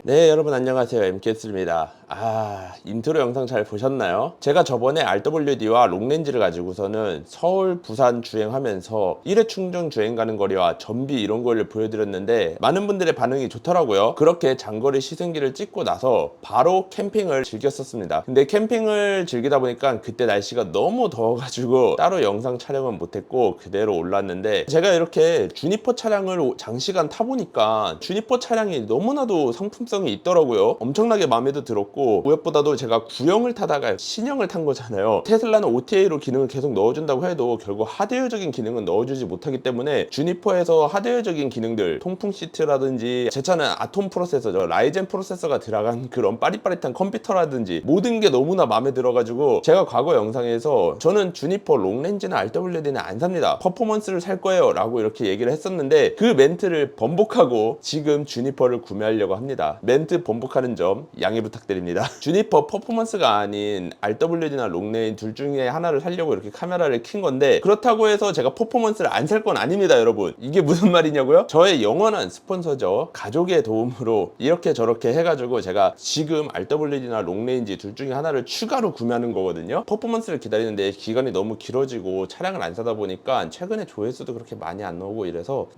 네, 여러분 안녕하세요. MK스입니다. 인트로 영상 잘 보셨나요? 제가 저번에 RWD와 롱렌즈를 가지고서는 서울, 부산 주행하면서 1회 충전 주행 가는 거리와 전비 이런 거를 보여드렸는데 많은 분들의 반응이 좋더라고요. 그렇게 장거리 시승기를 찍고 나서 바로 캠핑을 즐겼었습니다. 근데 캠핑을 즐기다 보니까 그때 날씨가 너무 더워가지고 따로 영상 촬영은 못했고 그대로 올랐는데, 제가 이렇게 주니퍼 차량을 장시간 타보니까 주니퍼 차량이 너무나도 상품성이 있더라고요. 엄청나게 마음에도 들었고, 무엇보다도 제가 구형을 타다가 신형을 탄 거잖아요. 테슬라는 OTA로 기능을 계속 넣어준다고 해도 결국 하드웨어적인 기능은 넣어주지 못하기 때문에 주니퍼에서 하드웨어적인 기능들, 통풍 시트라든지, 제 차는 아톰 프로세서죠, 라이젠 프로세서가 들어간 그런 빠릿빠릿한 컴퓨터라든지 모든 게 너무나 마음에 들어가지고 제가 과거 영상에서 저는 주니퍼 롱렌즈나 RWD는 안 삽니다, 퍼포먼스를 살 거예요 라고 이렇게 얘기를 했었는데, 그 멘트를 번복하고 지금 주니퍼를 구매하려고 합니다. 멘트 번복하는 점 양해 부탁드립니다. 주니퍼 퍼포먼스가 아닌 RWD나 롱레인 둘 중에 하나를 살려고 이렇게 카메라를 킨 건데, 그렇다고 해서 제가 퍼포먼스를 안 살 건 아닙니다. 여러분, 이게 무슨 말이냐고요? 저의 영원한 스폰서죠. 가족의 도움으로 이렇게 저렇게 해가지고 제가 지금 RWD나 롱레인지 둘 중에 하나를 추가로 구매하는 거거든요. 퍼포먼스를 기다리는데 기간이 너무 길어지고 차량을 안 사다 보니까 최근에 조회수도 그렇게 많이 안 나오고 이래서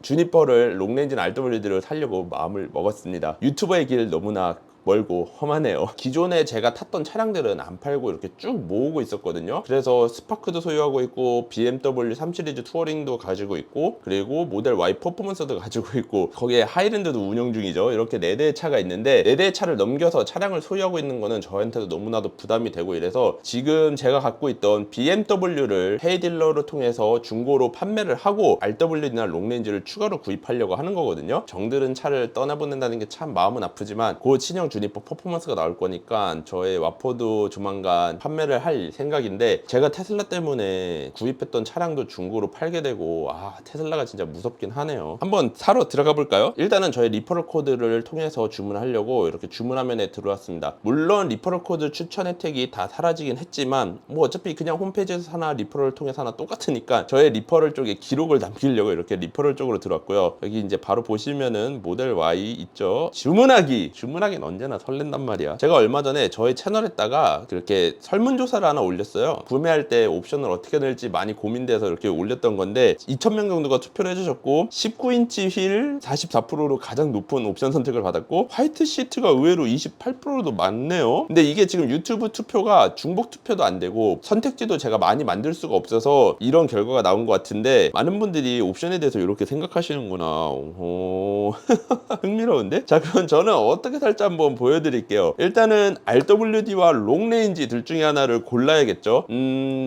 주니퍼를, 롱레인지나 RWD를 살려고 마음을 먹었습니다. 유튜버의 길 너무나 멀고 험하네요. 기존에 제가 탔던 차량들은 안 팔고 이렇게 쭉 모으고 있었거든요. 그래서 스파크도 소유하고 있고, BMW 3 시리즈 투어링도 가지고 있고, 그리고 모델 Y 퍼포먼스도 가지고 있고, 거기에 하이랜드도 운영 중이죠. 이렇게 4대의 차가 있는데 4대의 차를 넘겨서 차량을 소유하고 있는 거는 저한테도 너무나도 부담이 되고 이래서 지금 제가 갖고 있던 BMW를 헤이딜러를 통해서 중고로 판매를 하고 RWD나 롱렌즈를 추가로 구입하려고 하는 거거든요. 정들은 차를 떠나보낸다는 게 참 마음은 아프지만 그 친형 주니퍼 퍼포먼스가 나올 거니까 저의 와퍼도 조만간 판매를 할 생각인데, 제가 테슬라 때문에 구입했던 차량도 중고로 팔게 되고, 테슬라가 진짜 무섭긴 하네요. 한번 사러 들어가 볼까요? 일단은 저의 리퍼럴 코드를 통해서 주문하려고 이렇게 주문 화면에 들어왔습니다. 물론 리퍼럴 코드 추천 혜택이 다 사라지긴 했지만 뭐 어차피 그냥 홈페이지에서 사나 리퍼럴 통해서 하나 똑같으니까 저의 리퍼럴 쪽에 기록을 남기려고 이렇게 리퍼럴 쪽으로 들어왔고요. 여기 이제 바로 보시면은 모델 Y 있죠. 주문하기는 언제나 설렌단 말이야. 제가 얼마 전에 저희 채널에다가 그렇게 설문조사를 하나 올렸어요. 구매할 때 옵션을 어떻게 넣을지 많이 고민돼서 이렇게 올렸던 건데 2,000명 정도가 투표를 해주셨고, 19인치 휠 44%로 가장 높은 옵션 선택을 받았고, 화이트 시트가 의외로 28%도 많네요. 근데 이게 지금 유튜브 투표가 중복 투표도 안 되고 선택지도 제가 많이 만들 수가 없어서 이런 결과가 나온 것 같은데, 많은 분들이 옵션에 대해서 이렇게 생각하시는구나. 흥미로운데? 자, 그럼 저는 어떻게 살지 한번 한번 보여드릴게요. 일단은 RWD와 롱레인지 둘 중에 하나를 골라야겠죠.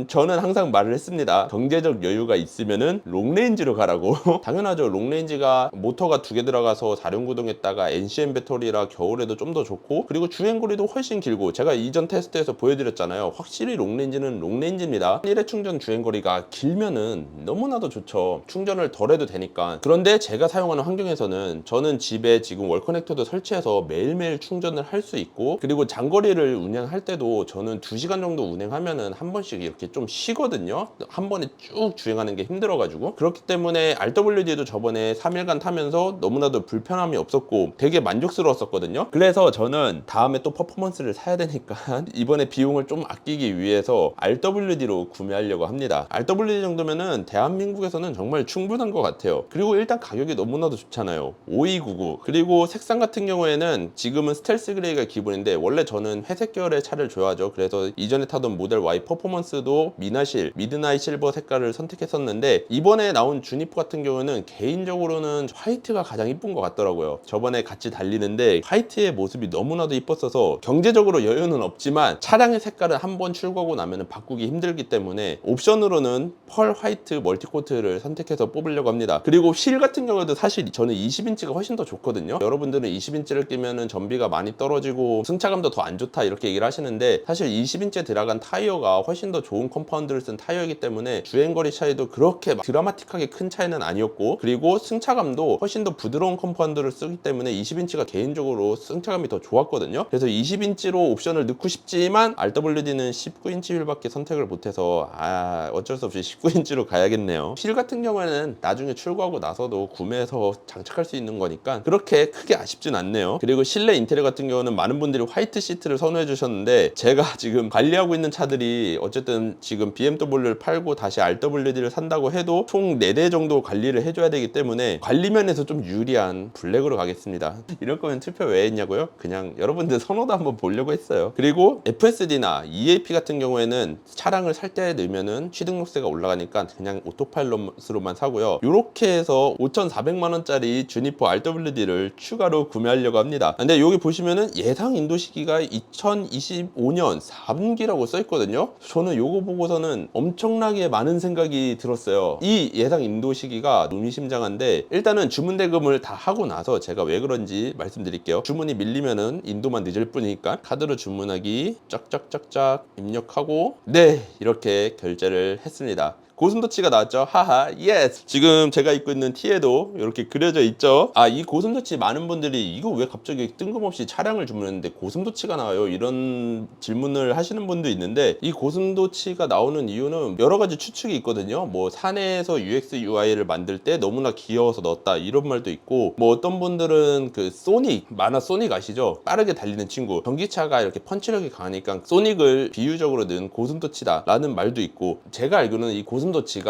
저는 항상 말을 했습니다. 경제적 여유가 있으면은 롱레인지로 가라고. 당연하죠. 롱레인지가 모터가 2개 들어가서 4륜구동에다가 NCM 배터리라 겨울에도 좀 더 좋고, 그리고 주행거리도 훨씬 길고, 제가 이전 테스트에서 보여드렸잖아요. 확실히 롱레인지는 롱레인지입니다. 1회 충전 주행거리가 길면은 너무나도 좋죠. 충전을 덜 해도 되니까. 그런데 제가 사용하는 환경에서는 저는 집에 지금 월 커넥터도 설치해서 매일매일 충전을 할 수 있고, 그리고 장거리를 운행할 때도 저는 2시간 정도 운행하면은 한 번씩 이렇게 좀 쉬거든요. 한 번에 쭉 주행하는 게 힘들어가지고. 그렇기 때문에 RWD도 저번에 3일간 타면서 너무나도 불편함이 없었고 되게 만족스러웠었거든요. 그래서 저는 다음에 또 퍼포먼스를 사야 되니까 이번에 비용을 좀 아끼기 위해서 RWD로 구매하려고 합니다. RWD 정도면은 대한민국에서는 정말 충분한 것 같아요. 그리고 일단 가격이 너무나도 좋잖아요. 5299. 그리고 색상 같은 경우에는 지금은 스텔스 그레이가 기본인데, 원래 저는 회색 계열의 차를 좋아하죠. 그래서 이전에 타던 모델 Y 퍼포먼스도 미나실, 미드나잇 실버 색깔을 선택했었는데, 이번에 나온 주니퍼 같은 경우는 개인적으로는 화이트가 가장 이쁜 것 같더라고요. 저번에 같이 달리는데 화이트의 모습이 너무나도 이뻤어서, 경제적으로 여유는 없지만 차량의 색깔은 한번 출고하고 나면 바꾸기 힘들기 때문에 옵션으로는 펄 화이트 멀티코트를 선택해서 뽑으려고 합니다. 그리고 휠 같은 경우도 사실 저는 20인치가 훨씬 더 좋거든요. 여러분들은 20인치를 끼면은 전비가 많이 떨어지고 승차감도 더 안 좋다 이렇게 얘기를 하시는데, 사실 20인치에 들어간 타이어가 훨씬 더 좋은 컴파운드를 쓴 타이어이기 때문에 주행거리 차이도 그렇게 드라마틱하게 큰 차이는 아니었고, 그리고 승차감도 훨씬 더 부드러운 컴파운드를 쓰기 때문에 20인치가 개인적으로 승차감이 더 좋았거든요. 그래서 20인치로 옵션을 넣고 싶지만 RWD는 19인치 휠밖에 선택을 못해서 어쩔 수 없이 19인치로 가야겠네요. 휠 같은 경우에는 나중에 출고하고 나서도 구매해서 장착할 수 있는 거니까 그렇게 크게 아쉽진 않네요. 그리고 실내 인테리어 같은 경우는 많은 분들이 화이트 시트를 선호해 주셨는데, 제가 지금 관리하고 있는 차들이 어쨌든 지금 BMW를 팔고 다시 RWD를 산다고 해도 총 4대 정도 관리를 해줘야 되기 때문에 관리 면에서 좀 유리한 블랙으로 가겠습니다. 이럴 거면 투표 왜 했냐고요? 그냥 여러분들 선호도 한번 보려고 했어요. 그리고 FSD나 EAP 같은 경우에는 차량을 살 때 넣으면은 취등록세가 올라가니까 그냥 오토파일럿으로만 사고요. 이렇게 해서 5,400만 원짜리 주니퍼 RWD를 추가로 구매하려고 합니다. 근데 여기 보시면은 예상 인도 시기가 2025년 4분기라고 써 있거든요. 저는 요거 보고서는 엄청나게 많은 생각이 들었어요. 이 예상 인도 시기가 의미심장한데, 일단은 주문 대금을 다 하고 나서 제가 왜 그런지 말씀드릴게요. 주문이 밀리면은 인도만 늦을 뿐이니까 카드로 주문하기 짝짝짝짝 입력하고, 네, 이렇게 결제를 했습니다. 고슴도치가 나왔죠. 하하, 예스. 지금 제가 입고 있는 티에도 이렇게 그려져 있죠. 이 고슴도치 많은 분들이 이거 왜 갑자기 뜬금없이 차량을 주문했는데 고슴도치가 나와요, 이런 질문을 하시는 분도 있는데, 이 고슴도치가 나오는 이유는 여러 가지 추측이 있거든요. 뭐 사내에서 UX UI를 만들 때 너무나 귀여워서 넣었다 이런 말도 있고, 뭐 어떤 분들은 그 소닉, 만화 소닉 아시죠? 빠르게 달리는 친구, 전기차가 이렇게 펀치력이 강하니까 소닉을 비유적으로 넣은 고슴도치다 라는 말도 있고, 제가 알기로는 이 고슴도치가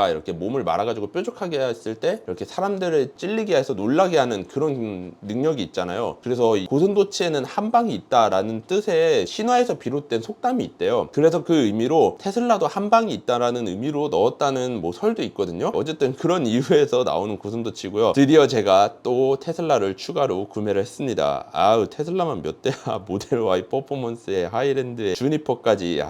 이렇게 몸을 말아가지고 뾰족하게 했을 때 이렇게 사람들을 찔리게 해서 놀라게 하는 그런 능력이 있잖아요. 그래서 이 고슴도치에는 한 방이 있다라는 뜻의 신화에서 비롯된 속담이 있대요. 그래서 그 의미로 테슬라도 한 방이 있다라는 의미로 넣었다는 뭐 설도 있거든요. 어쨌든 그런 이유에서 나오는 고슴도치고요. 드디어 제가 또 테슬라를 추가로 구매를 했습니다. 테슬라만 몇 대야. 모델 Y 퍼포먼스에 하이랜드에 주니퍼까지.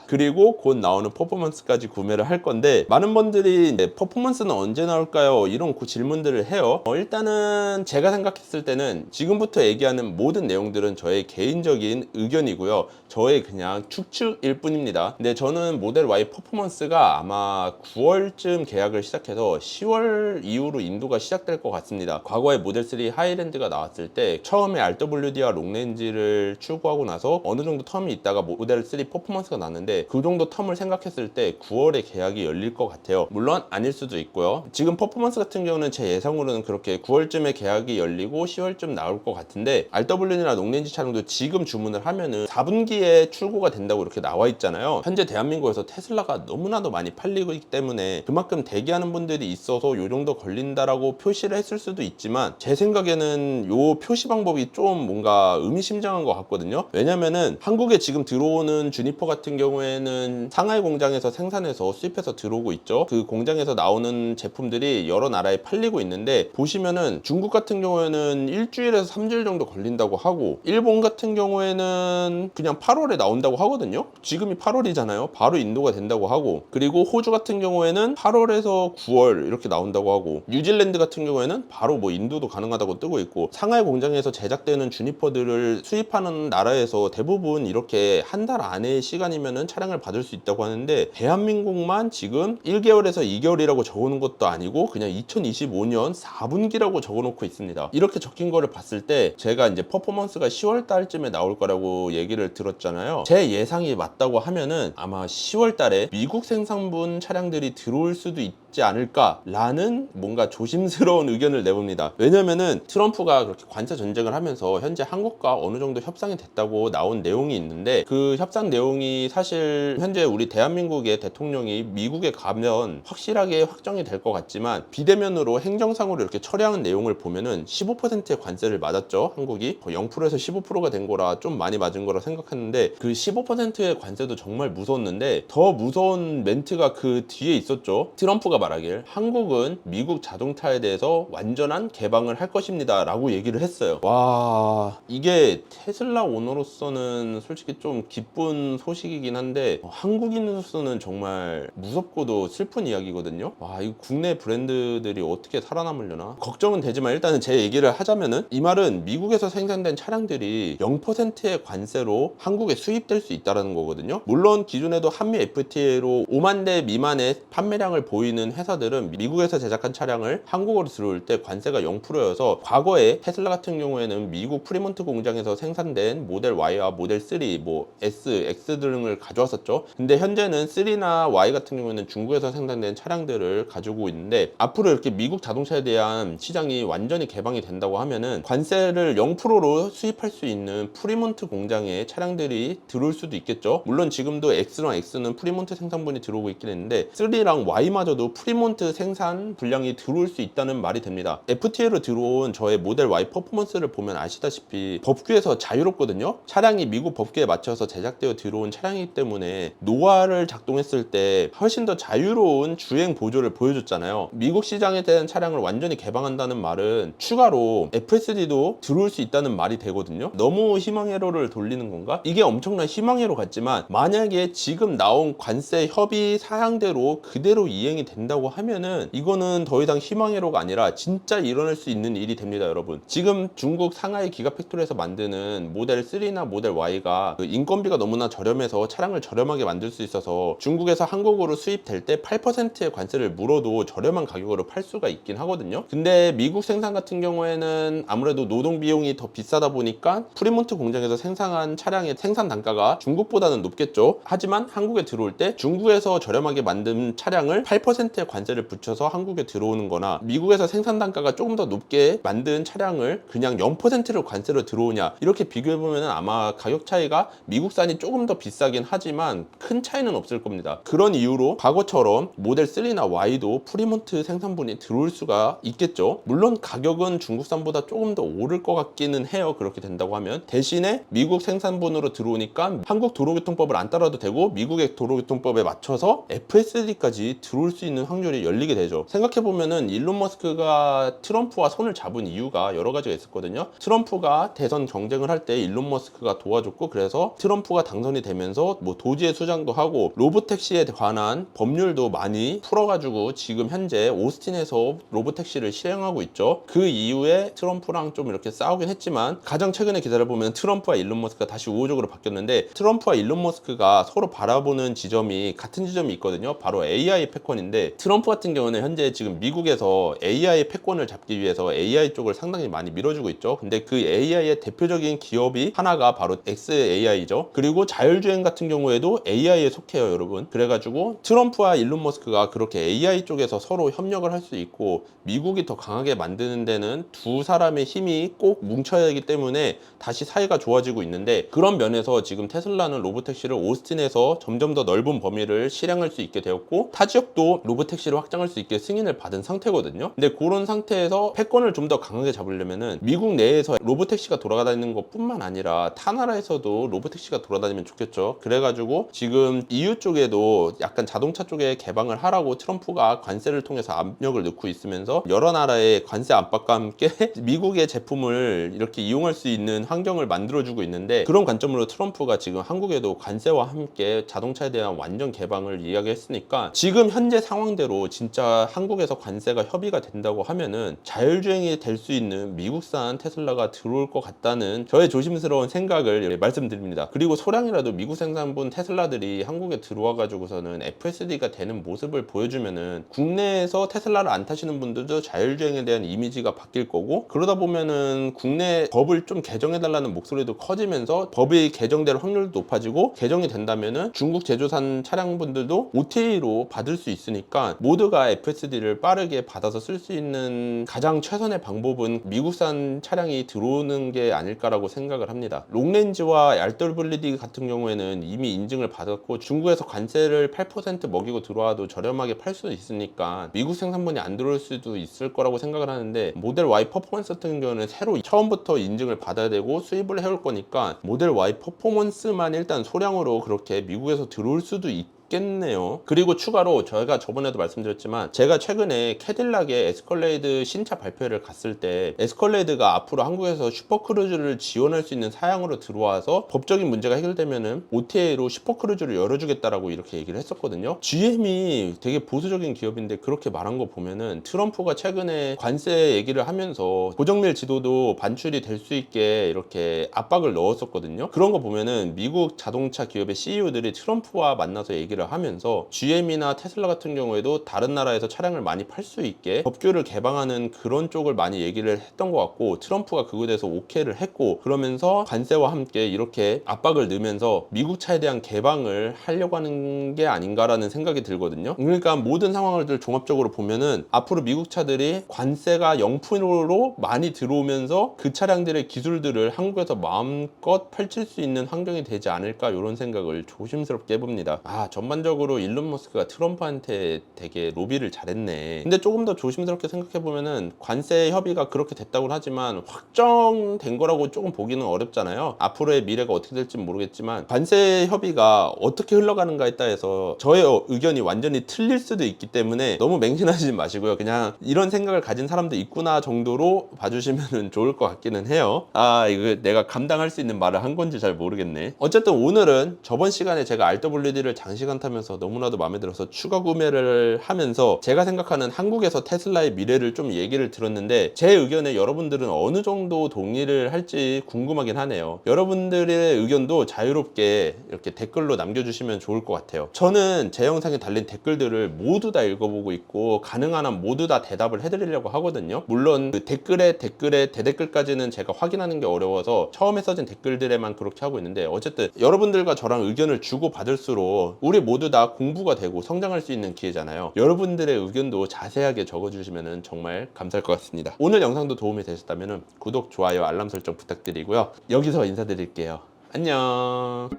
그리고 곧 나오는 퍼포먼스까지 구매를 할 건데, 많은 분들이 퍼포먼스는 언제 나올까요? 이런 질문들을 해요. 일단은 제가 생각했을 때는 지금부터 얘기하는 모든 내용들은 저의 개인적인 의견이고요. 저의 그냥 추측일 뿐입니다. 근데 저는 모델 Y 퍼포먼스가 아마 9월쯤 계약을 시작해서 10월 이후로 인도가 시작될 것 같습니다. 과거에 모델 3 하이랜드가 나왔을 때 처음에 RWD와 롱레인지를 출고하고 나서 어느 정도 텀이 있다가 모델 3 퍼포먼스가 나왔는데, 그 정도 텀을 생각했을 때 9월에 계약이 열릴 것 같아요. 물론 아닐 수도 있고요. 지금 퍼포먼스 같은 경우는 제 예상으로는 그렇게 9월쯤에 계약이 열리고 10월쯤 나올 것 같은데, RWD나 롱레인지 차량도 지금 주문을 하면은 4분기에 출고가 된다고 이렇게 나와 있잖아요. 현재 대한민국에서 테슬라가 너무나도 많이 팔리고 있기 때문에 그만큼 대기하는 분들이 있어서 요 정도 걸린다라고 표시를 했을 수도 있지만, 제 생각에는 요 표시 방법이 좀 뭔가 의미심장한 것 같거든요. 왜냐면은 한국에 지금 들어오는 주니퍼 같은 경우에는 상하이 공장에서 생산해서 수입해서 들어오는 들어오고 있죠. 그 공장에서 나오는 제품들이 여러 나라에 팔리고 있는데, 보시면은 중국 같은 경우에는 일주일에서 3주일 정도 걸린다고 하고, 일본 같은 경우에는 그냥 8월에 나온다고 하거든요. 지금이 8월이잖아요. 바로 인도가 된다고 하고, 그리고 호주 같은 경우에는 8월에서 9월 이렇게 나온다고 하고, 뉴질랜드 같은 경우에는 바로 뭐 인도도 가능하다고 뜨고 있고, 상하이 공장에서 제작되는 주니퍼들을 수입하는 나라에서 대부분 이렇게 한 달 안의 시간이면은 차량을 받을 수 있다고 하는데, 대한민국만 지금 1개월에서 2개월이라고 적어놓은 것도 아니고 그냥 2025년 4분기라고 적어놓고 있습니다. 이렇게 적힌 거를 봤을 때 제가 이제 퍼포먼스가 10월 달쯤에 나올 거라고 얘기를 들었잖아요. 제 예상이 맞다고 하면은 아마 10월 달에 미국 생산분 차량들이 들어올 수도 있지 않을까라는 뭔가 조심스러운 의견을 내봅니다. 왜냐면은 트럼프가 그렇게 관세 전쟁을 하면서 현재 한국과 어느 정도 협상이 됐다고 나온 내용이 있는데, 그 협상 내용이 사실 현재 우리 대한민국의 대통령이 미국에 가면 확실하게 확정이 될 것 같지만, 비대면으로 행정상으로 이렇게 처리하는 내용을 보면은 15%의 관세를 맞았죠. 한국이 0%에서 15%가 된 거라 좀 많이 맞은 거라 생각했는데, 그 15%의 관세도 정말 무서웠는데 더 무서운 멘트가 그 뒤에 있었죠. 트럼프가 말하길 한국은 미국 자동차에 대해서 완전한 개방을 할 것입니다 라고 얘기를 했어요. 와, 이게 테슬라 오너로서는 솔직히 좀 기쁜 소식이긴 한데, 한국인으로서는 정말 무섭고도 슬픈 이야기거든요. 와, 이 국내 브랜드들이 어떻게 살아남으려나 걱정은 되지만, 일단은 제 얘기를 하자면은 이 말은 미국에서 생산된 차량들이 0%의 관세로 한국에 수입될 수 있다는 거거든요. 물론 기존에도 한미 FTA로 5만 대 미만의 판매량을 보이는 회사들은 미국에서 제작한 차량을 한국으로 들어올 때 관세가 0%여서, 과거에 테슬라 같은 경우에는 미국 프리몬트 공장에서 생산된 모델 Y와 모델 3, 뭐 S, X 등을 가져왔었죠. 근데 현재는 3나 Y 같은 경우에는 중국에서 생산된 차량들을 가지고 있는데, 앞으로 이렇게 미국 자동차에 대한 시장이 완전히 개방이 된다고 하면은 관세를 0%로 수입할 수 있는 프리몬트 공장에 차량들이 들어올 수도 있겠죠. 물론 지금도 X랑 X는 프리몬트 생산분이 들어오고 있긴 했는데, 3랑 Y마저도 프리몬트 생산 분량이 들어올 수 있다는 말이 됩니다. FTA로 들어온 저의 모델 Y 퍼포먼스를 보면 아시다시피 법규에서 자유롭거든요. 차량이 미국 법규에 맞춰서 제작되어 들어온 차량이기 때문에 노화를 작동했을 때 훨씬 더 자유로운 주행 보조를 보여줬잖아요. 미국 시장에 대한 차량을 완전히 개방한다는 말은 추가로 FSD도 들어올 수 있다는 말이 되거든요. 너무 희망회로를 돌리는 건가? 이게 엄청난 희망회로 같지만, 만약에 지금 나온 관세 협의 사항대로 그대로 이행이 된다고 하면은 이거는 더 이상 희망회로가 아니라 진짜 일어날 수 있는 일이 됩니다, 여러분. 지금 중국 상하이 기가팩토리에서 만드는 모델 3나 모델 Y가 그 인건비가 너무나 저렴해서 차량을 저렴하게 만들 수 있어서 중국에서 한국으로 수입될 때 8%의 관세를 물어도 저렴한 가격으로 팔 수가 있긴 하거든요. 근데 미국 생산 같은 경우에는 아무래도 노동 비용이 더 비싸다 보니까 프리몬트 공장에서 생산한 차량의 생산 단가가 중국보다는 높겠죠. 하지만 한국에 들어올 때 중국에서 저렴하게 만든 차량을 8%의 관세를 붙여서 한국에 들어오는 거나, 미국에서 생산 단가가 조금 더 높게 만든 차량을 그냥 0%를 관세로 들어오냐, 이렇게 비교해보면 아마 가격 차이가 미국산이 조금 더 비싸긴 하지만 큰 차이는 없을 겁니다. 그런 이유로 과거처럼 모델 3나 Y도 프리몬트 생산분이 들어올 수가 있겠죠. 물론 가격은 중국산보다 조금 더 오를 것 같기는 해요. 그렇게 된다고 하면. 대신에 미국 생산분으로 들어오니까 한국 도로교통법을 안 따라도 되고 미국의 도로교통법에 맞춰서 FSD까지 들어올 수 있는 확률이 열리게 되죠. 생각해보면은 일론 머스크가 트럼프와 손을 잡은 이유가 여러 가지가 있었거든요. 트럼프가 대선 경쟁을 할 때 일론 머스크가 도와줬고, 그래서 트럼프가 당선이 되면서 뭐 도지의 수장도 하고 로보택시에 관한 법률도 많이 풀어가지고 지금 현재 오스틴에서 로보택시를 실행하고 있죠. 그 이후에 트럼프랑 좀 이렇게 싸우긴 했지만, 가장 최근에 기사를 보면 트럼프와 일론 머스크가 다시 우호적으로 바뀌었는데, 트럼프와 일론 머스크가 서로 바라보는 지점이 같은 지점이 있거든요. 바로 AI 패권인데, 트럼프 같은 경우는 현재 지금 미국에서 AI 패권을 잡기 위해서 AI 쪽을 상당히 많이 밀어주고 있죠. 근데 그 AI의 대표적인 기업이 하나가 바로 xAI죠. 그리고 자율주행 같은 경우에도 AI에 속해요, 여러분. 그래가지고 트럼프와 일론 머스크가 그렇게 AI 쪽에서 서로 협력을 할 수 있고, 미국이 더 강하게 만드는 데는 두 사람의 힘이 꼭 뭉쳐야 하기 때문에 다시 사이가 좋아지고 있는데, 그런 면에서 지금 테슬라는 로보택시를 오스틴에서 점점 더 넓은 범위를 실행할 수 있게 되었고, 타 지역도 로보택시 로보택시를 확장할 수 있게 승인을 받은 상태거든요. 근데 그런 상태에서 패권을 좀 더 강하게 잡으려면은 미국 내에서 로보택시가 돌아다니는 것 뿐만 아니라 타 나라에서도 로보택시가 돌아다니면 좋겠죠. 그래가지고 지금 EU 쪽에도 약간 자동차 쪽에 개방을 하라고 트럼프가 관세를 통해서 압력을 넣고 있으면서 여러 나라의 관세 압박과 함께 미국의 제품을 이렇게 이용할 수 있는 환경을 만들어주고 있는데, 그런 관점으로 트럼프가 지금 한국에도 관세와 함께 자동차에 대한 완전 개방을 이야기했으니까 지금 현재 상황대로 진짜 한국에서 관세가 협의가 된다고 하면은 자율주행이 될 수 있는 미국산 테슬라가 들어올 것 같다는 저의 조심스러운 생각을 말씀드립니다. 그리고 소량이라도 미국 생산분 테슬라들이 한국에 들어와 가지고서는 FSD가 되는 모습을 보여주면은 국내에서 테슬라를 안 타시는 분들도 자율주행에 대한 이미지가 바뀔 거고, 그러다 보면은 국내 법을 좀 개정해 달라는 목소리도 커지면서 법이 개정될 확률도 높아지고, 개정이 된다면은 중국 제조산 차량분들도 OTA로 받을 수 있으니까 모두가 FSD를 빠르게 받아서 쓸 수 있는 가장 최선의 방법은 미국산 차량이 들어오는 게 아닐까라고 생각을 합니다. 롱렌즈와 RWD 같은 경우에는 이미 인증을 받았고 중국에서 관세를 8% 먹이고 들어와도 저렴하게 팔 수 있으니까 미국 생산분이 안 들어올 수도 있을 거라고 생각을 하는데, 모델 Y 퍼포먼스 같은 경우는 새로 처음부터 인증을 받아야 되고 수입을 해올 거니까 모델 Y 퍼포먼스만 일단 소량으로 그렇게 미국에서 들어올 수도 있겠네요. 그리고 추가로 저희가 저번에도 말씀드렸지만 제가 최근에 캐딜락의 에스컬레이드 신차 발표회를 갔을 때 에스컬레이드가 앞으로 한국에서 슈퍼크루즈를 지원할 수 있는 사양으로 들어와서 법적인 문제가 해결되면은 OTA로 슈퍼크루즈를 열어주겠다라고 이렇게 얘기를 했었거든요. GM이 되게 보수적인 기업인데 그렇게 말한 거 보면은 트럼프가 최근에 관세 얘기를 하면서 고정밀 지도도 반출이 될 수 있게 이렇게 압박을 넣었었거든요. 그런 거 보면은 미국 자동차 기업의 CEO들이 트럼프와 만나서 얘기를 하면서 GM이나 테슬라 같은 경우에도 다른 나라에서 차량을 많이 팔 수 있게 법규를 개방하는 그런 쪽을 많이 얘기를 했던 것 같고, 트럼프가 그거에 대해서 오케이를 했고, 그러면서 관세와 함께 이렇게 압박을 넣으면서 미국 차에 대한 개방을 하려고 하는 게 아닌가라는 생각이 들거든요. 그러니까 모든 상황을 종합적으로 보면은 앞으로 미국 차들이 관세가 0%로 많이 들어오면서 그 차량들의 기술들을 한국에서 마음껏 펼칠 수 있는 환경이 되지 않을까, 이런 생각을 조심스럽게 해봅니다. 전반적으로 일론 머스크가 트럼프한테 되게 로비를 잘했네. 근데 조금 더 조심스럽게 생각해보면은 관세 협의가 그렇게 됐다고 하지만 확정된 거라고 조금 보기는 어렵잖아요. 앞으로의 미래가 어떻게 될지 모르겠지만 관세 협의가 어떻게 흘러가는가에 따라서 저의 의견이 완전히 틀릴 수도 있기 때문에 너무 맹신하지 마시고요. 그냥 이런 생각을 가진 사람도 있구나 정도로 봐주시면 좋을 것 같기는 해요. 이거 내가 감당할 수 있는 말을 한 건지 잘 모르겠네. 어쨌든 오늘은 저번 시간에 제가 RWD를 장시간 타면서 너무나도 마음에 들어서 추가 구매를 하면서 제가 생각하는 한국에서 테슬라의 미래를 좀 얘기를 들었는데, 제 의견에 여러분들은 어느 정도 동의를 할지 궁금하긴 하네요. 여러분들의 의견도 자유롭게 이렇게 댓글로 남겨주시면 좋을 것 같아요. 저는 제 영상에 달린 댓글들을 모두 다 읽어보고 있고 가능한 한 모두 다 대답을 해드리려고 하거든요. 물론 그 댓글에 대댓글까지는 제가 확인하는 게 어려워서 처음에 써진 댓글들에만 그렇게 하고 있는데, 어쨌든 여러분들과 저랑 의견을 주고 받을수록 우리 모두 다 공부가 되고 성장할 수 있는 기회잖아요. 여러분들의 의견도 자세하게 적어주시면 정말 감사할 것 같습니다. 오늘 영상도 도움이 되셨다면 구독, 좋아요, 알람 설정 부탁드리고요. 여기서 인사드릴게요. 안녕.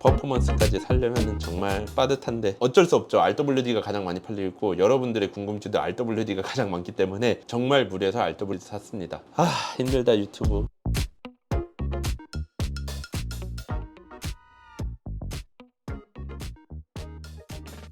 퍼포먼스까지 살려면 정말 빠듯한데 어쩔 수 없죠. RWD가 가장 많이 팔리고 여러분들의 궁금증도 RWD가 가장 많기 때문에 정말 무리해서 RWD 샀습니다. 힘들다 유튜브.